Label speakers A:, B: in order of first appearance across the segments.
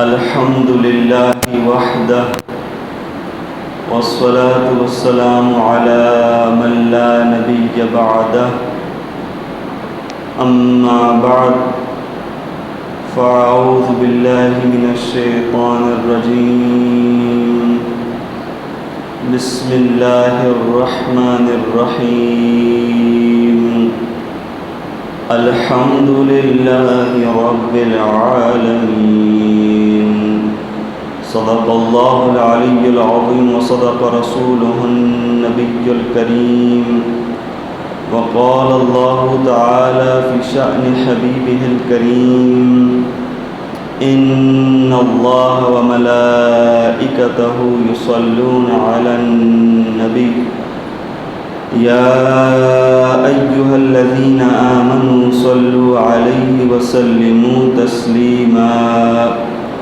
A: الحمد لله وحده والصلاة والسلام على من لا نبي بعده أما بعد فأعوذ بالله من الشيطان الرجيم بسم الله الرحمن الرحيم الحمد لله رب العالمين صدق الله العلي العظيم وصدق رسوله النبي الكريم وقال الله تعالى في شأن حبيبه الكريم إن الله وملائكته يصلون على النبي يا أيها الذين آمنوا صلوا عليه وسلموا تسليما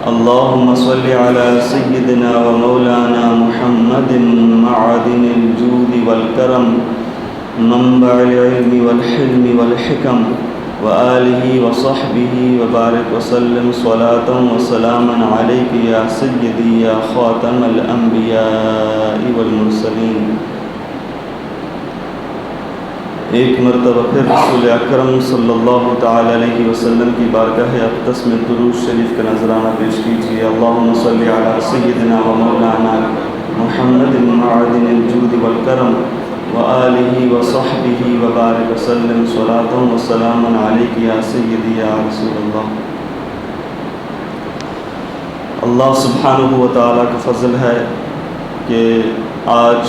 A: اللهم صل على سيدنا ومولانا محمد معدن الجود والكرم منبع العلم والحلم والحكم وآله وصحبه وبارك وسلم صلاة وسلاما عليك يا سيدي يا خاتم الأنبياء والمرسلين۔ ایک مرتبہ پھر رسول اکرم صلی اللہ تعالی علیہ وسلم کی بارگاہ اقدس میں درود شریف کا نذرانہ پیش کیجیے۔ اللہم صلی علی سیدنا و مولانا محمد معدن الجود والکرم وآلہ وصحبہ وبارک وسلم صلاۃ وسلاما علیک یا سیدی یا رسول اللہ۔ اللہ سبحانہ و تعالیٰ کا فضل ہے کہ آج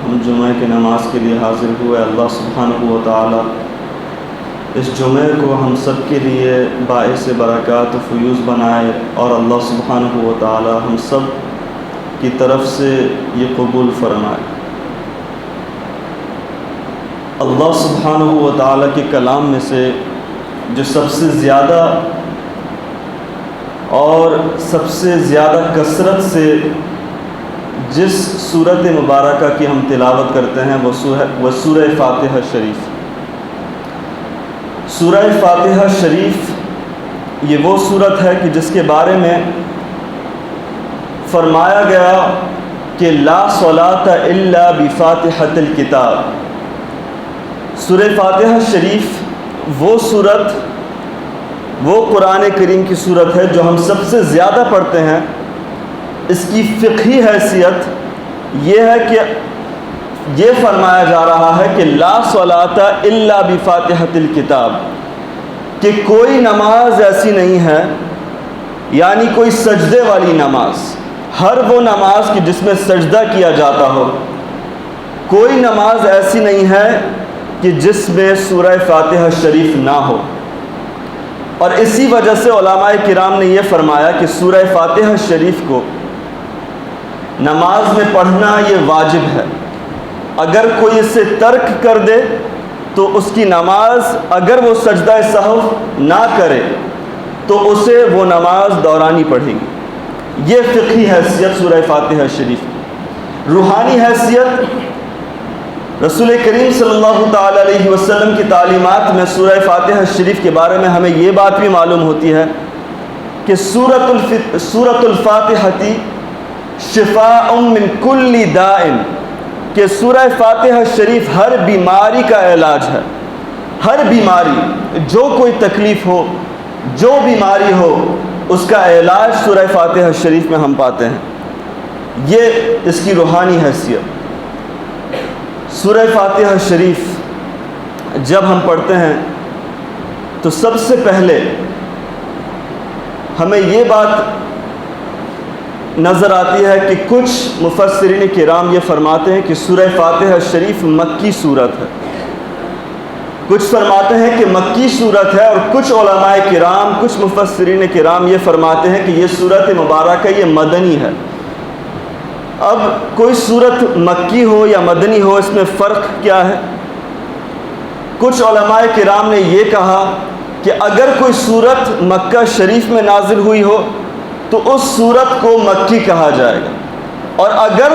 A: ہم جمعہ کی نماز کے لیے حاضر ہوئے۔ اللہ سبحانہ و تعالیٰ اس جمعہ کو ہم سب کے لیے باعث برکات و فیوز بنائے، اور اللہ سبحانہ و تعالیٰ ہم سب کی طرف سے یہ قبول فرمائے۔ اللہ سبحانہ و تعالیٰ کے کلام میں سے جو سب سے زیادہ اور سب سے زیادہ کثرت سے جس سورت مبارکہ کی ہم تلاوت کرتے ہیں وہ سورہ فاتحہ شریف۔ سورہ فاتحہ شریف یہ وہ سورت ہے کہ جس کے بارے میں فرمایا گیا کہ لا صلاۃ الا بفاتحۃ الکتاب۔ سورہ فاتحہ شریف وہ سورت، وہ قرآن کریم کی سورت ہے جو ہم سب سے زیادہ پڑھتے ہیں۔ اس کی فقہی حیثیت یہ ہے کہ یہ فرمایا جا رہا ہے کہ لا صلاۃ الا بفاتحۃ الکتاب، کہ کوئی نماز ایسی نہیں ہے، یعنی کوئی سجدے والی نماز، ہر وہ نماز کی جس میں سجدہ کیا جاتا ہو، کوئی نماز ایسی نہیں ہے کہ جس میں سورہ فاتحہ شریف نہ ہو۔ اور اسی وجہ سے علماء کرام نے یہ فرمایا کہ سورہ فاتحہ شریف کو نماز میں پڑھنا یہ واجب ہے۔ اگر کوئی اسے ترک کر دے تو اس کی نماز، اگر وہ سجدہ سہو نہ کرے تو اسے وہ نماز دورانی پڑھے گی۔ یہ فقہی حیثیت سورہ فاتحہ شریف کی۔ روحانی حیثیت رسول کریم صلی اللہ تعالی علیہ وسلم کی تعلیمات میں سورہ فاتحہ شریف کے بارے میں ہمیں یہ بات بھی معلوم ہوتی ہے کہ سورۃ الفاتحہ شفاء من کل داء، کہ سورہ فاتحہ شریف ہر بیماری کا علاج ہے۔ ہر بیماری، جو کوئی تکلیف ہو، جو بیماری ہو، اس کا علاج سورہ فاتحہ شریف میں ہم پاتے ہیں۔ یہ اس کی روحانی حیثیت۔ سورہ فاتحہ شریف جب ہم پڑھتے ہیں تو سب سے پہلے ہمیں یہ بات نظر آتی ہے کہ کچھ مفسرین کرام یہ فرماتے ہیں کہ سورہ فاتحہ شریف مکی صورت ہے، کچھ فرماتے ہیں کہ مکی صورت ہے، اور کچھ علماء کرام، کچھ مفسرین کرام یہ فرماتے ہیں کہ یہ صورت مبارکہ یہ مدنی ہے۔ اب کوئی صورت مکی ہو یا مدنی ہو، اس میں فرق کیا ہے؟ کچھ علماء کرام نے یہ کہا کہ اگر کوئی صورت مکہ شریف میں نازل ہوئی ہو تو اس صورت کو مکی کہا جائے گا، اور اگر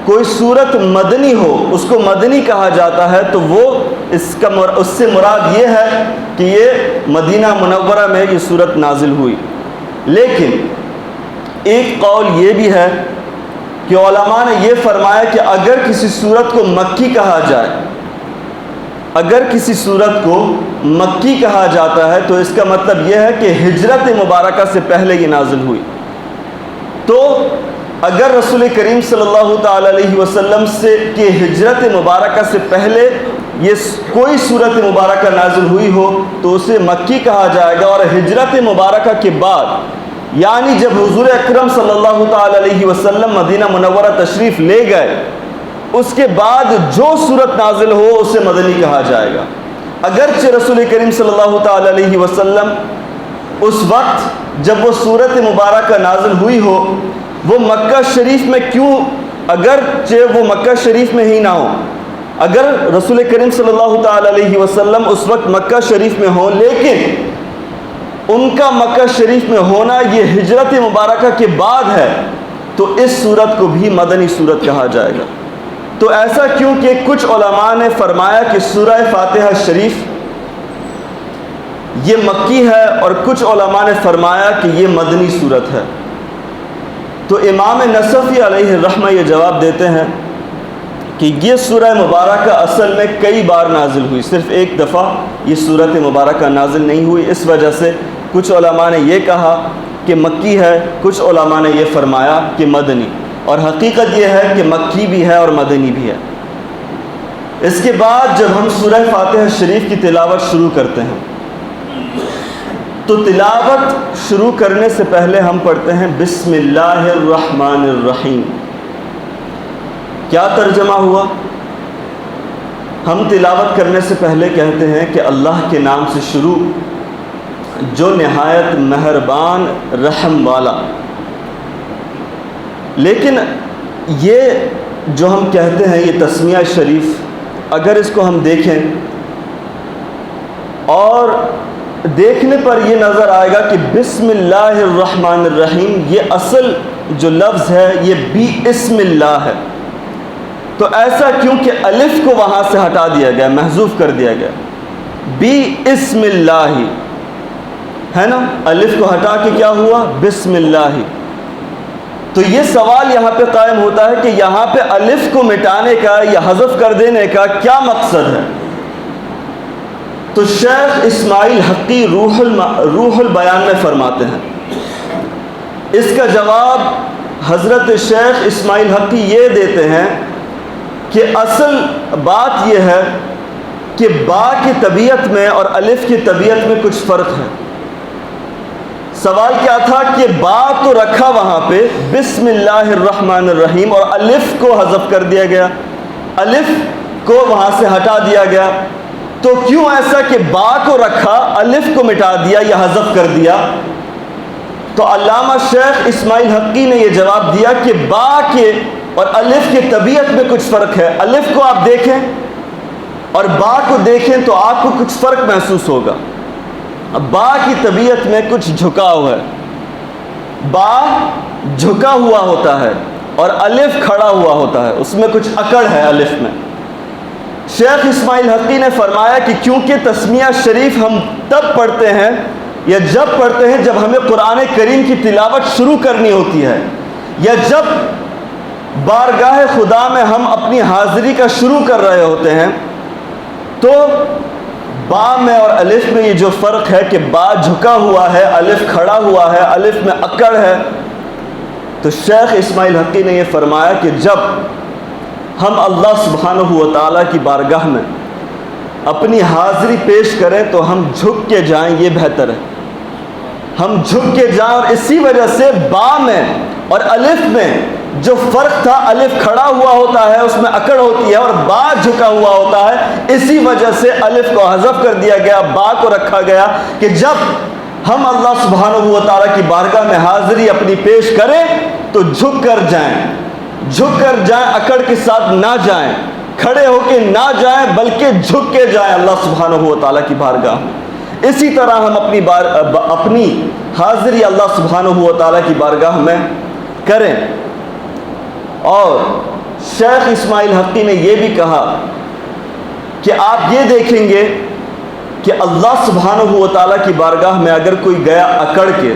A: کوئی صورت مدنی ہو اس کو مدنی کہا جاتا ہے، تو وہ اس سے مراد یہ ہے کہ یہ مدینہ منورہ میں یہ صورت نازل ہوئی۔ لیکن ایک قول یہ بھی ہے کہ علماء نے یہ فرمایا کہ اگر کسی صورت کو مکی کہا جائے، اگر کسی صورت کو مکی کہا جاتا ہے تو اس کا مطلب یہ ہے کہ ہجرت مبارکہ سے پہلے یہ نازل ہوئی۔ تو اگر رسول کریم صلی اللہ تعالی علیہ وسلم سے کہ ہجرت مبارکہ سے پہلے یہ کوئی صورت مبارکہ نازل ہوئی ہو تو اسے مکی کہا جائے گا، اور ہجرت مبارکہ کے بعد یعنی جب حضور اکرم صلی اللہ تعالی علیہ وسلم مدینہ منورہ تشریف لے گئے اس کے بعد جو صورت نازل ہو اسے مدنی کہا جائے گا۔ اگرچہ رسول کریم صلی اللہ تعالی علیہ وسلم اس وقت جب وہ صورت مبارکہ نازل ہوئی ہو وہ مکہ شریف میں کیوں، اگرچہ وہ مکہ شریف میں ہی نہ ہو، اگر رسول کریم صلی اللہ تعالی علیہ وسلم اس وقت مکہ شریف میں ہوں لیکن ان کا مکہ شریف میں ہونا یہ ہجرت مبارکہ کے بعد ہے تو اس صورت کو بھی مدنی صورت کہا جائے گا۔ تو ایسا کیوں کہ کچھ علماء نے فرمایا کہ سورہ فاتحہ شریف یہ مکی ہے اور کچھ علماء نے فرمایا کہ یہ مدنی صورت ہے۔ تو امام نصفی علیہ الرحمہ یہ جواب دیتے ہیں کہ یہ سورہ مبارکہ اصل میں کئی بار نازل ہوئی، صرف ایک دفعہ یہ سورت مبارکہ نازل نہیں ہوئی، اس وجہ سے کچھ علماء نے یہ کہا کہ مکی ہے، کچھ علماء نے یہ فرمایا کہ مدنی، اور حقیقت یہ ہے کہ مکی بھی ہے اور مدنی بھی ہے۔ اس کے بعد جب ہم سورہ فاتحہ شریف کی تلاوت شروع کرتے ہیں تو تلاوت شروع کرنے سے پہلے ہم پڑھتے ہیں بسم اللہ الرحمن الرحیم۔ کیا ترجمہ ہوا؟ ہم تلاوت کرنے سے پہلے کہتے ہیں کہ اللہ کے نام سے شروع جو نہایت مہربان رحم والا۔ لیکن یہ جو ہم کہتے ہیں یہ تسمیہ شریف اگر اس کو ہم دیکھیں اور دیکھنے پر یہ نظر آئے گا کہ بسم اللہ الرحمن الرحیم یہ اصل جو لفظ ہے یہ بھی اسم اللہ ہے۔ تو ایسا کیوں کہ الف کو وہاں سے ہٹا دیا گیا، محذوف کر دیا گیا، بھی اسم اللہ ہے نا، الف کو ہٹا کے کیا ہوا؟ بسم اللہ۔ تو یہ سوال یہاں پہ قائم ہوتا ہے کہ یہاں پہ الف کو مٹانے کا یا حذف کر دینے کا کیا مقصد ہے؟ تو شیخ اسماعیل حقی روح البیان میں فرماتے ہیں، اس کا جواب حضرت شیخ اسماعیل حقی یہ دیتے ہیں کہ اصل بات یہ ہے کہ با کی طبیعت میں اور الف کی طبیعت میں کچھ فرق ہے۔ سوال کیا تھا کہ با تو رکھا وہاں پہ بسم اللہ الرحمن الرحیم اور الف کو حذف کر دیا گیا، الف کو وہاں سے ہٹا دیا گیا، تو کیوں ایسا کہ با کو رکھا الف کو مٹا دیا یا حذف کر دیا؟ تو علامہ شیخ اسماعیل حقی نے یہ جواب دیا کہ با کے اور الف کی طبیعت میں کچھ فرق ہے۔ الف کو آپ دیکھیں اور با کو دیکھیں تو آپ کو کچھ فرق محسوس ہوگا۔ با کی طبیعت میں کچھ جھکاؤ ہے، با جھکا ہوا ہوتا ہے اور الف کھڑا ہوا ہوتا ہے، اس میں کچھ اکڑ ہے الف میں۔ شیخ اسماعیل حقی نے فرمایا کہ کیونکہ تسمیہ شریف ہم تب پڑھتے ہیں یا جب پڑھتے ہیں جب ہمیں قرآن کریم کی تلاوت شروع کرنی ہوتی ہے، یا جب بارگاہ خدا میں ہم اپنی حاضری کا شروع کر رہے ہوتے ہیں، تو با میں اور الف میں یہ جو فرق ہے کہ با جھکا ہوا ہے، الف کھڑا ہوا ہے، الف میں اکڑ ہے، تو شیخ اسماعیل حقی نے یہ فرمایا کہ جب ہم اللہ سبحانہ و تعالیٰ کی بارگاہ میں اپنی حاضری پیش کریں تو ہم جھک کے جائیں، یہ بہتر ہے، ہم جھک کے جائیں۔ اور اسی وجہ سے با میں اور الف میں جو فرق تھا، الف کھڑا ہوا ہوتا ہے اس میں اکڑ ہوتی ہے اور با جھکا ہوا ہوتا ہے، اسی وجہ سے الف کو حذف کر دیا گیا، با کو رکھا گیا کہ جب ہم اللہ سبحانہ و تعالیٰ کی بارگاہ میں حاضری اپنی پیش کریں تو جھک کر جائیں، جھک کر جائیں، اکڑ کے ساتھ نہ جائیں، کھڑے ہو کے نہ جائیں بلکہ جھک کے جائیں اللہ سبحانہ و تعالیٰ کی بارگاہ میں۔ اسی طرح ہم اپنی حاضری اللہ سبحانہ و تعالیٰ کی بارگاہ میں کریں۔ اور شیخ اسماعیل حقی نے یہ بھی کہا کہ آپ یہ دیکھیں گے کہ اللہ سبحانہ و تعالیٰ کی بارگاہ میں اگر کوئی گیا اکڑ کے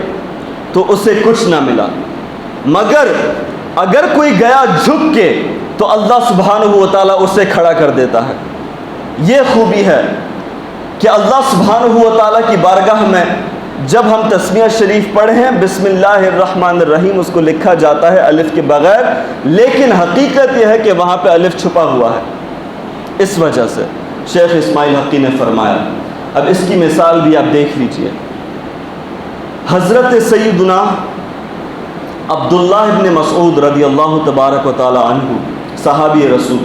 A: تو اسے کچھ نہ ملا، مگر اگر کوئی گیا جھک کے تو اللہ سبحانہ و تعالیٰ اسے کھڑا کر دیتا ہے۔ یہ خوبی ہے کہ اللہ سبحانہ و تعالیٰ کی بارگاہ میں جب ہم تسمیہ شریف پڑھیں بسم اللہ الرحمن الرحیم اس کو لکھا جاتا ہے الف کے بغیر، لیکن حقیقت یہ ہے کہ وہاں پہ الف چھپا ہوا ہے۔ اس وجہ سے شیخ اسماعیل حقی نے فرمایا، اب اس کی مثال بھی آپ دیکھ لیجئے۔ حضرت سیدنا عبداللہ ابن مسعود رضی اللہ تبارک و تعالی عنہ صحابی رسول،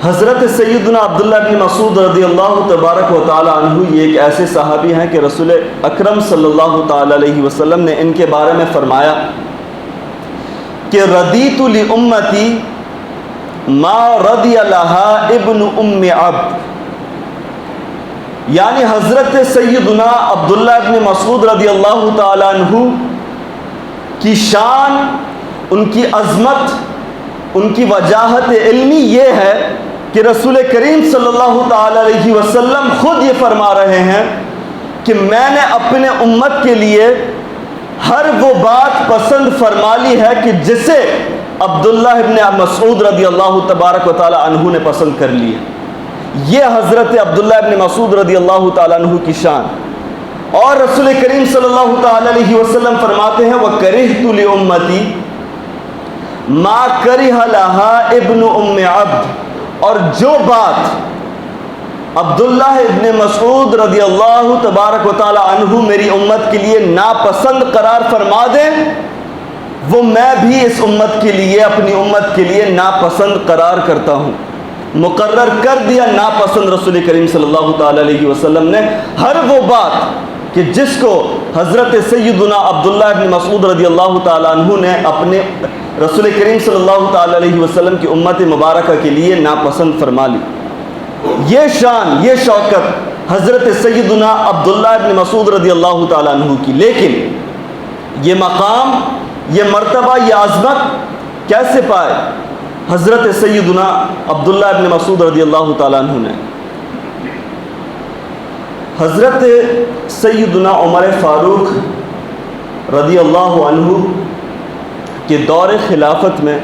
A: حضرت سیدنا عبداللہ ابن مسعود رضی اللہ تبارک و تعالی عنہ یہ ایک ایسے صحابی ہیں کہ رسول اکرم صلی اللہ تعالی علیہ وسلم نے ان کے بارے میں فرمایا کہ رضیت لامتی ما رضی لها ابن ام عبد، یعنی حضرت سیدنا عبداللہ ابن مسعود رضی اللہ تعالی عنہ کی شان، ان کی عظمت، ان کی وجاہت علمی یہ ہے کہ رسول کریم صلی اللہ تعالی علیہ وسلم خود یہ فرما رہے ہیں کہ میں نے اپنے امت کے لیے ہر وہ بات پسند فرما لی ہے کہ جسے عبداللہ ابن مسعود رضی اللہ تبارک و تعالی عنہ نے پسند کر لی ہے۔ یہ حضرت عبداللہ ابن مسعود رضی اللہ تعالی عنہ کی شان۔ اور رسول کریم صلی اللہ تعالی علیہ وسلم فرماتے ہیں وَكَرِهْتُ لِأُمَّتِي مَا كَرِهَ لَهَا ابن ام عبد، اور جو بات عبداللہ ابن مسعود رضی اللہ تبارک و تعالی عنہ میری امت کے لیے ناپسند قرار فرما دیں، وہ میں بھی اس امت کے لیے، اپنی امت کے لیے ناپسند قرار کرتا ہوں۔ مقرر کر دیا ناپسند رسول کریم صلی اللہ تعالی علیہ وسلم نے ہر وہ بات کہ جس کو حضرت سیدنا عبداللہ ابن مسعود رضی اللہ تعالی عنہ نے اپنے رسول کریم صلی اللہ تعالی علیہ وسلم کی امت مبارکہ کے لیے ناپسند فرما لی۔ یہ شان، یہ شوکت حضرت سیدنا عبداللہ ابن مسعود رضی اللہ تعالی عنہ کی، لیکن یہ مقام، یہ مرتبہ، یہ عظمت کیسے پائے حضرت سیدنا عبداللہ ابن مسعود رضی اللہ تعالی عنہ نے؟ حضرت سیدنا عمر فاروق رضی اللہ عنہ کے دور خلافت میں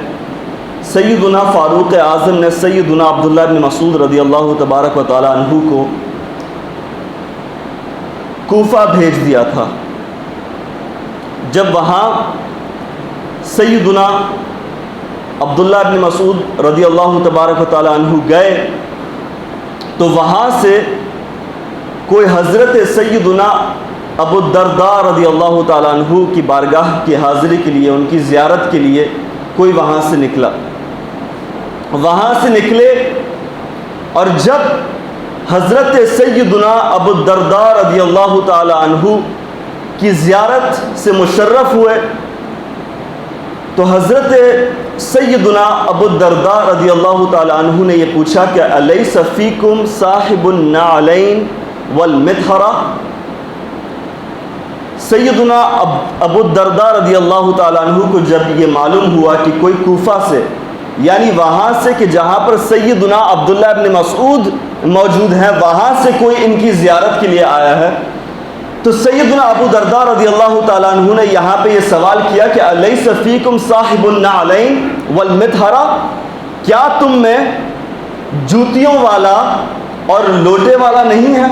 A: سیدنا فاروق اعظم نے سیدنا عبداللہ ابن مسعود رضی اللہ تبارک و تعالی عنہ کو کوفہ بھیج دیا تھا۔ جب وہاں سیدنا عبداللہ ابن مسعود رضی اللہ تبارک و تعالی عنہ گئے تو وہاں سے کوئی حضرت سیدنا ابو الدرداء رضی اللہ تعالیٰ عنہ کی بارگاہ کی حاضری کے لیے، ان کی زیارت کے لیے کوئی وہاں سے نکلا۔ وہاں سے نکلے اور جب حضرت سیدنا ابو الدرداء رضی اللہ تعالیٰ عنہ کی زیارت سے مشرف ہوئے تو حضرت سیدنا ابو الدرداء رضی اللہ تعالیٰ عنہ نے یہ پوچھا کہ الیس فیکم صاحب النعلین والمطہرہ؟ سیدنا ابو الدرداء رضی اللہ تعالیٰ عنہ کو جب یہ معلوم ہوا کہ کوئی کوفہ سے، یعنی وہاں سے کہ جہاں پر سیدنا عبداللہ ابن مسعود موجود ہیں، وہاں سے کوئی ان کی زیارت کے لیے آیا ہے، تو سیدنا ابو الدرداء رضی اللہ تعالیٰ عنہ نے یہاں پہ یہ سوال کیا کہ الیس فیکم صاحب النعلین والمطہرہ؟ کیا تم میں جوتیوں والا اور لوٹے والا نہیں ہے؟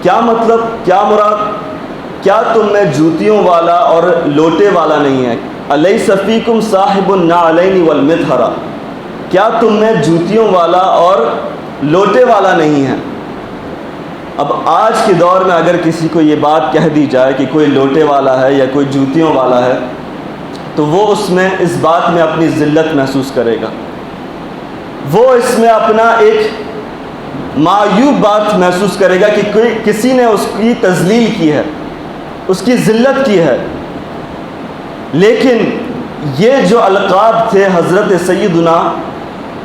A: کیا مطلب، کیا مراد؟ کیا تم میں جوتیوں والا اور لوٹے والا نہیں ہے؟ الیس فیکم صاحب النعلین والمطہرہ، کیا تم میں جوتیوں والا اور لوٹے والا نہیں ہے؟ اب آج کے دور میں اگر کسی کو یہ بات کہہ دی جائے کہ کوئی لوٹے والا ہے یا کوئی جوتیوں والا ہے تو وہ اس بات میں اپنی ذلت محسوس کرے گا، وہ اس میں اپنا ایک معیوب بات محسوس کرے گا کہ کسی نے اس کی تذلیل کی ہے، اس کی ذلت کی ہے۔ لیکن یہ جو القاب تھے حضرت سیدنا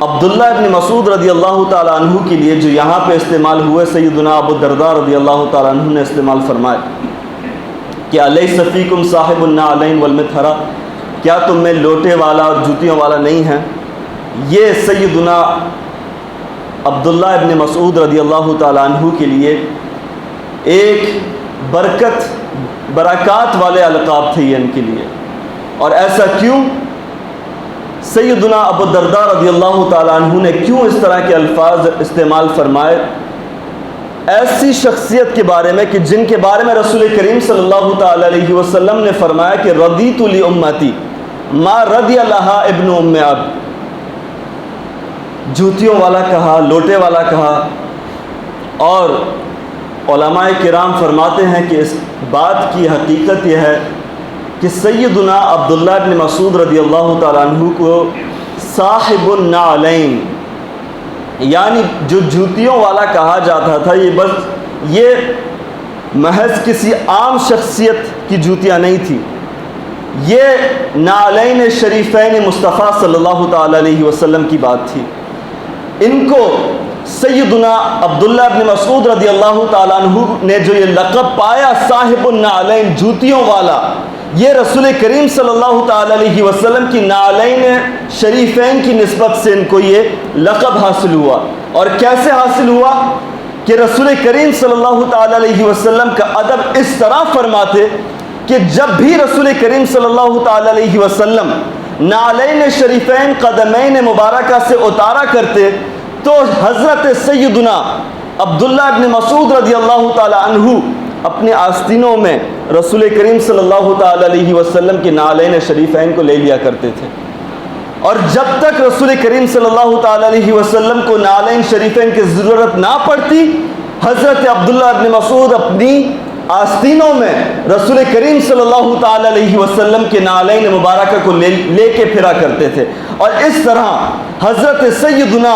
A: عبداللہ ابن مسعود رضی اللہ تعالیٰ عنہ کے لیے جو یہاں پہ استعمال ہوئے، سیدنا ابو الدرداء رضی اللہ تعالیٰ عنہ نے استعمال فرمائے کہ الیس فیکم صاحب النعلین والمطہرہ، کیا تم میں لوٹے والا اور جوتیوں والا نہیں ہے؟ یہ سیدنا عبداللہ ابن مسعود رضی اللہ تعالیٰ عنہ کے لیے ایک برکات والے القاب تھے یہ ان کے لیے. اور ایسا کیوں؟ سیدنا ابو الدرداء رضی اللہ تعالیٰ عنہ نے کیوں اس طرح کے الفاظ استعمال فرمائے ایسی شخصیت کے بارے میں کہ جن کے بارے میں رسول کریم صلی اللہ تعالیٰ علیہ وسلم نے فرمایا کہ رضیت لامتی ما رضی لہا ابن ام عبد. جوتیوں والا کہا، لوٹے والا کہا. اور علماء کرام فرماتے ہیں کہ اس بات کی حقیقت یہ ہے کہ سیدنا عبداللہ بن مسعود رضی اللہ تعالیٰ عنہ کو صاحب النعلین یعنی جو جوتیوں والا کہا جاتا تھا، یہ محض کسی عام شخصیت کی جوتیاں نہیں تھی. یہ نعلین شریفین مصطفیٰ صلی اللہ تعالیٰ علیہ وسلم کی بات تھی. ان کو سیدنا عبداللہ بن مسعود رضی اللہ تعالیٰ عنہ نے جو یہ لقب پایا صاحب النعلین جوتیوں والا، یہ رسول کریم صلی اللہ تعالیٰ علیہ وسلم کی نعلین شریفین کی نسبت سے ان کو یہ لقب حاصل ہوا. اور کیسے حاصل ہوا کہ رسول کریم صلی اللہ تعالیٰ علیہ وسلم کا ادب اس طرح فرماتے کہ جب بھی رسول کریم صلی اللہ تعالیٰ علیہ وسلم نعلین شریفین قدمین مبارکہ سے اتارا کرتے تو حضرت سیدنا عبداللہ بن مسعود رضی اللہ تعالیٰ عنہ اپنے آستینوں میں رسول کریم صلی اللہ تعالیٰ علیہ وسلم کے نعلین شریفین کو لے لیا کرتے تھے. اور جب تک رسول کریم صلی اللہ تعالیٰ علیہ وسلم کو نعلین شریفین کی ضرورت نہ پڑتی، حضرت عبداللہ بن مسعود اپنی آستینوں میں رسول کریم صلی اللہ تعالیٰ علیہ وسلم کے نعلین مبارکہ کو لے کے پھرا کرتے تھے. اور اس طرح حضرت سیدنا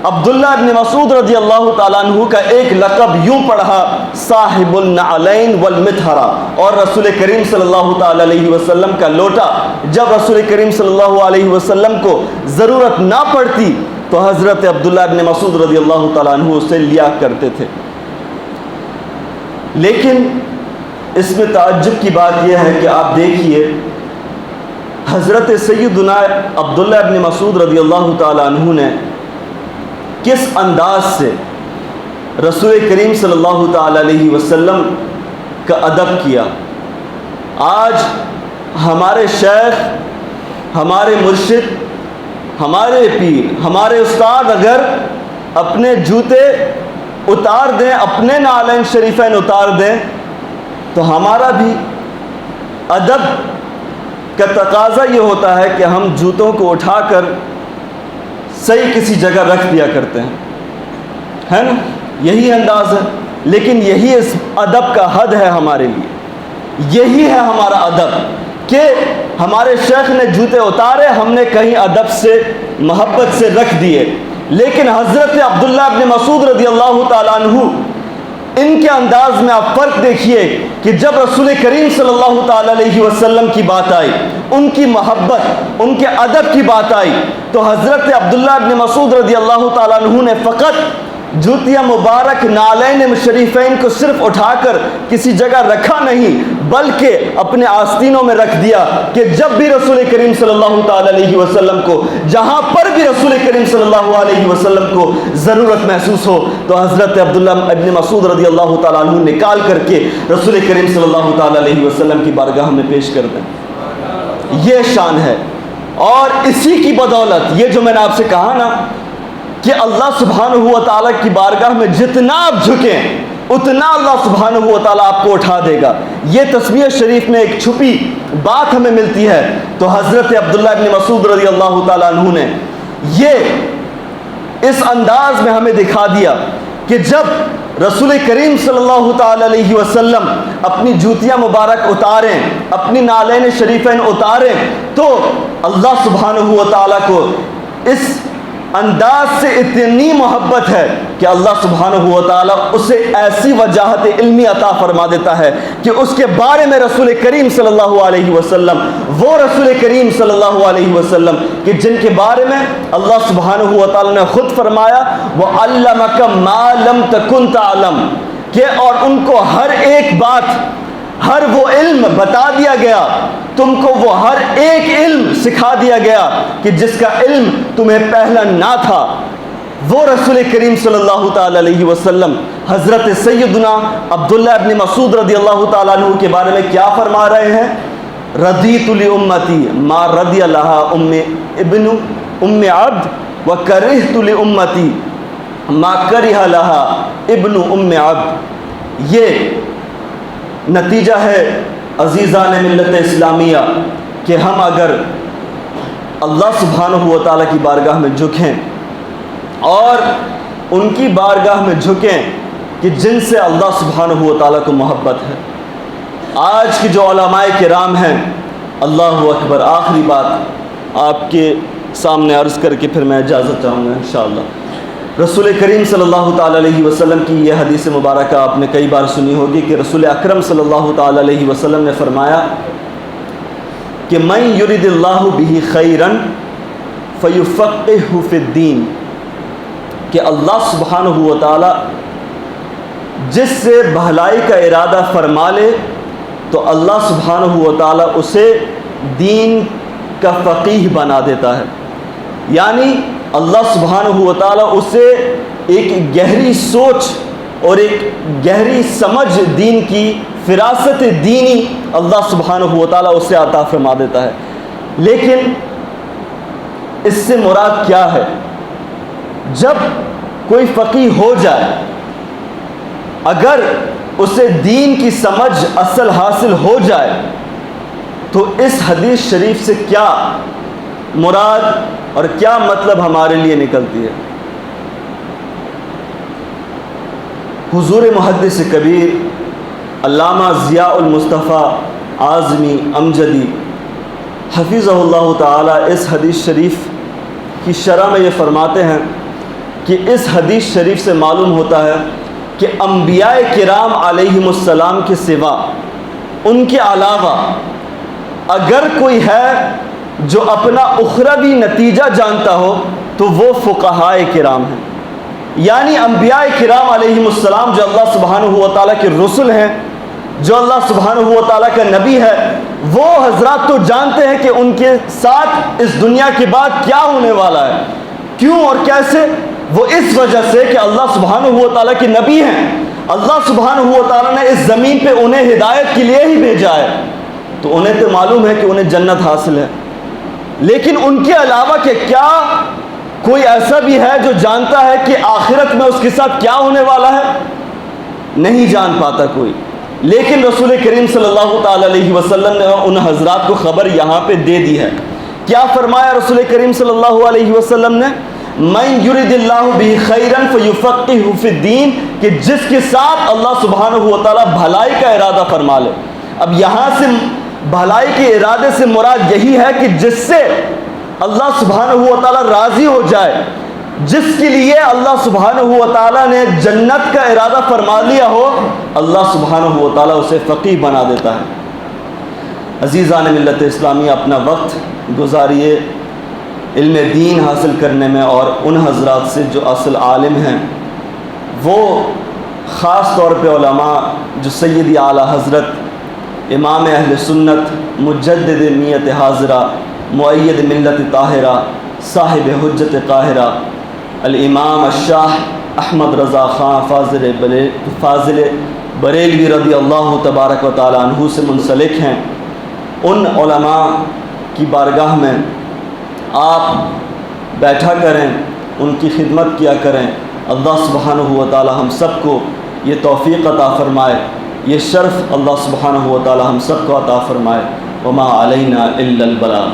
A: عبداللہ بن مسعود رضی اللہ تعالیٰ عنہ کا ایک لقب یوں پڑھا صاحب النعلین والمطہرہ. اور رسول کریم صلی اللہ تعالیٰ علیہ وسلم کا لوٹا جب رسول کریم صلی اللہ علیہ وسلم کو ضرورت نہ پڑتی تو حضرت عبداللہ بن مسعود رضی اللہ تعالیٰ عنہ اسے لیا کرتے تھے. لیکن اس میں تعجب کی بات یہ ہے کہ آپ دیکھیے حضرت سیدنا عبداللہ بن مسعود رضی اللہ تعالیٰ عنہ نے کس انداز سے رسول کریم صلی اللہ تعالیٰ علیہ وسلم کا ادب کیا. آج ہمارے شیخ، ہمارے مرشد، ہمارے پیر، ہمارے استاد اگر اپنے جوتے اتار دیں، اپنے نعلین شریفین اتار دیں تو ہمارا بھی ادب کا تقاضا یہ ہوتا ہے کہ ہم جوتوں کو اٹھا کر صحیح کسی جگہ رکھ دیا کرتے ہیں، ہے نا؟ یہی انداز ہے. لیکن یہی اس ادب کا حد ہے ہمارے لیے. یہی ہے ہمارا ادب کہ ہمارے شیخ نے جوتے اتارے، ہم نے کہیں ادب سے محبت سے رکھ دیے. لیکن حضرت عبداللہ بن مسعود رضی اللہ تعالیٰ عنہ ان کے انداز میں آپ فرق دیکھیے کہ جب رسول کریم صلی اللہ تعالیٰ علیہ وسلم کی بات آئی، ان کی محبت، ان کے ادب کی بات آئی تو حضرت عبداللہ بن مسعود رضی اللہ تعالیٰ عنہ نے فقط جوتیاں مبارک نعلین شریفین کو صرف اٹھا کر کسی جگہ رکھا نہیں بلکہ اپنے آستینوں میں رکھ دیا کہ جب بھی رسول کریم صلی اللہ تعالیٰ علیہ وسلم کو، جہاں پر بھی رسول کریم صلی اللہ علیہ وسلم کو ضرورت محسوس ہو تو حضرت عبداللہ ابن مسعود رضی اللہ تعالیٰ عنہ نکال کر کے رسول کریم صلی اللہ تعالیٰ علیہ وسلم کی بارگاہ میں پیش کر دیں. یہ شان ہے. اور اسی کی بدولت یہ جو میں نے آپ سے کہا نا کہ اللہ سبحانہ و تعالیٰ کی بارگاہ میں جتنا آپ جھکیں اتنا اللہ سبحانہ و تعالیٰ آپ کو اٹھا دے گا. یہ تسبیح شریف میں ایک چھپی بات ہمیں ملتی ہے. تو حضرت عبداللہ بن مسعود رضی اللہ تعالیٰ عنہ نے یہ اس انداز میں ہمیں دکھا دیا کہ جب رسول کریم صلی اللہ تعالیٰ علیہ وسلم اپنی جوتیاں مبارک اتاریں، اپنی نعلین شریفین اتاریں تو اللہ سبحانہ و تعالیٰ کو اس انداز سے اتنی محبت ہے کہ اللہ سبحانہ و تعالیٰ اسے ایسی وجاہت علمی عطا فرما دیتا ہے کہ اس کے بارے میں رسول کریم صلی اللہ علیہ وسلم، وہ رسول کریم صلی اللہ علیہ وسلم کہ جن کے بارے میں اللہ سبحانہ و تعالیٰ نے خود فرمایا وَعَلَّمَكَ مَا لَمْ تَكُنْ تَعْلَمْ کہ اور ان کو ہر ایک بات، ہر وہ علم بتا دیا گیا، تم کو وہ ہر ایک علم سکھا دیا گیا کہ جس کا علم تمہیں پہلا نہ تھا. وہ رسول کریم صلی اللہ تعالی علیہ وسلم حضرت سیدنا عبداللہ ابن مسعود رضی اللہ تعالیٰ عنہ کے بارے میں کیا فرما رہے ہیں؟ رضیت لامتی ما رضی لها ابن ام عبد وکرہت لامتی ما کرہ لها ابن ام عبد۔ یہ نتیجہ ہے عزیزان ملت اسلامیہ کہ ہم اگر اللہ سبحانہ و تعالیٰ کی بارگاہ میں جھکیں اور ان کی بارگاہ میں جھکیں کہ جن سے اللہ سبحانہ و تعالیٰ کو محبت ہے۔ آج کی جو علماء کرام ہیں، اللہ اکبر، آخری بات آپ کے سامنے عرض کر کے پھر میں اجازت چاہوں گا انشاءاللہ۔ رسول کریم صلی اللہ تعالیٰ علیہ وسلم کی یہ حدیث مبارکہ آپ نے کئی بار سنی ہوگی کہ رسول اکرم صلی اللہ تعالیٰ علیہ وسلم نے فرمایا کہ من یرد اللہ بہ خیرا فیفقہہ فی الدین، کہ اللہ سبحانہ و تعالی جس سے بھلائی کا ارادہ فرما لے تو اللہ سبحانہ و تعالی اسے دین کا فقیہ بنا دیتا ہے، یعنی اللہ سبحانہ و تعالی اسے ایک گہری سوچ اور ایک گہری سمجھ دین کی، فراست دینی اللہ سبحانہ و تعالی اسے عطا فرما دیتا ہے۔ لیکن اس سے مراد کیا ہے؟ جب کوئی فقیہ ہو جائے، اگر اسے دین کی سمجھ اصل حاصل ہو جائے تو اس حدیث شریف سے کیا مراد اور کیا مطلب ہمارے لیے نکلتی ہے؟ حضور محدث کبیر علامہ ضیاء المصطفیٰ اعظمی امجدی حفظہ اللہ تعالی اس حدیث شریف کی شرح میں یہ فرماتے ہیں کہ اس حدیث شریف سے معلوم ہوتا ہے کہ انبیاء کرام علیہم السلام کے سوا، ان کے علاوہ اگر کوئی ہے جو اپنا اخروی نتیجہ جانتا ہو تو وہ فقہاء کرام ہیں، یعنی انبیاء کرام علیہم السلام جو اللہ سبحانہ و تعالیٰ کے رسل ہیں، جو اللہ سبحانہ و تعالیٰ کا نبی ہے، وہ حضرات تو جانتے ہیں کہ ان کے ساتھ اس دنیا کے بعد کیا ہونے والا ہے، کیوں اور کیسے؟ وہ اس وجہ سے کہ اللہ سبحانہ و تعالیٰ کے نبی ہیں، اللہ سبحانہ و تعالیٰ نے اس زمین پہ انہیں ہدایت کے لیے ہی بھیجا ہے، تو انہیں تو معلوم ہے کہ انہیں جنت حاصل ہے۔ لیکن ان کے علاوہ کہ کیا کوئی ایسا بھی ہے جو جانتا ہے کہ آخرت میں اس کے ساتھ کیا ہونے والا ہے؟ نہیں جان پاتا کوئی۔ لیکن رسول کریم صلی اللہ تعالی علیہ وسلم نے ان حضرات کو خبر یہاں پہ دے دی ہے۔ کیا فرمایا رسول کریم صلی اللہ علیہ وسلم نے؟ من یرد اللہ بہ خیرا فیفقہہ فی الدین، کہ جس کے ساتھ اللہ سبحانہ و تعالی بھلائی کا ارادہ فرما لے۔ اب یہاں سے بھلائی کے ارادے سے مراد یہی ہے کہ جس سے اللہ سبحانہ و تعالی راضی ہو جائے، جس کے لیے اللہ سبحانہ و تعالی نے جنت کا ارادہ فرما لیا ہو، اللہ سبحانہ و تعالی اسے فقیہ بنا دیتا ہے۔ عزیزان ملت اسلامی، اپنا وقت گزاریے علم دین حاصل کرنے میں، اور ان حضرات سے جو اصل عالم ہیں، وہ خاص طور پہ علماء جو سیدی اعلیٰ حضرت امام اہل سنت مجدد نیت حاضرہ مؤید ملت طاہرہ صاحب حجت قاہرہ الامام الشاہ احمد رضا خان فاضل بریلوی رضی اللہ تبارک و تعالی عنہ سے منسلک ہیں، ان علماء کی بارگاہ میں آپ بیٹھا کریں، ان کی خدمت کیا کریں۔ اللہ سبحانہ و تعالی ہم سب کو یہ توفیق عطا فرمائے، یہ شرف اللہ سبحانہ و تعالی ہم سب کو عطا فرمائے۔ وما علینا الا البلاغ۔